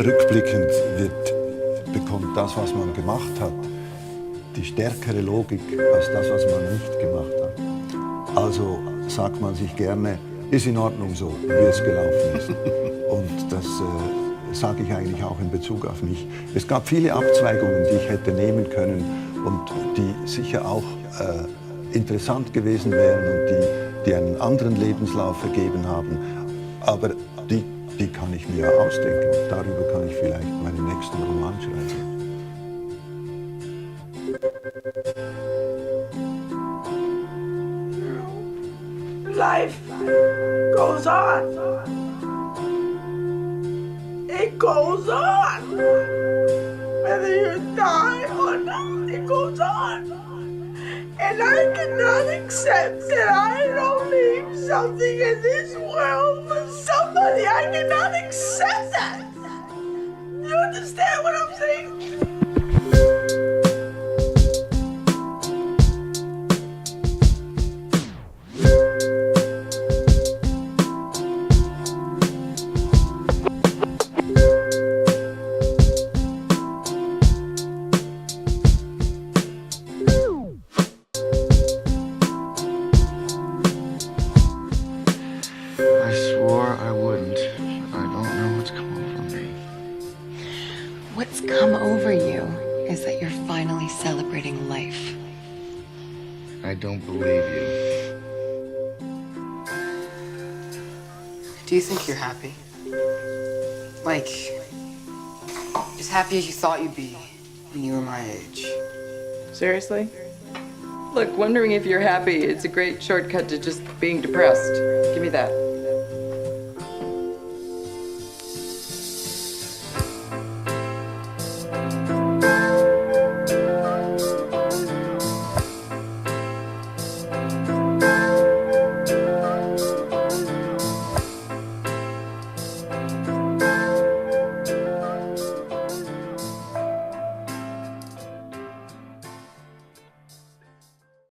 Rückblickend bekommt das, was man gemacht hat, die stärkere Logik als das, was man nicht gemacht hat. Also sagt man sich gerne, ist in Ordnung so, wie es gelaufen ist. Und das sage ich eigentlich auch in Bezug auf mich. Es gab viele Abzweigungen, die ich hätte nehmen können und die sicher auch interessant gewesen wären und die einen anderen Lebenslauf ergeben haben. Aber die kann ich mir ausdenken. Darüber kann ich vielleicht meinen nächsten Roman schreiben. Life goes on. It goes on. Whether you die or not, it goes on. And I cannot accept that I don't leave something in this world for somebody. I cannot accept that. You understand what I'm saying? I swore I wouldn't. I don't know what's come over me. What's come over you is that you're finally celebrating life. I don't believe you. Do you think you're happy? Like, as happy as you thought you'd be when you were my age? Seriously? Look, wondering if you're happy, it's a great shortcut to just being depressed. Give me that.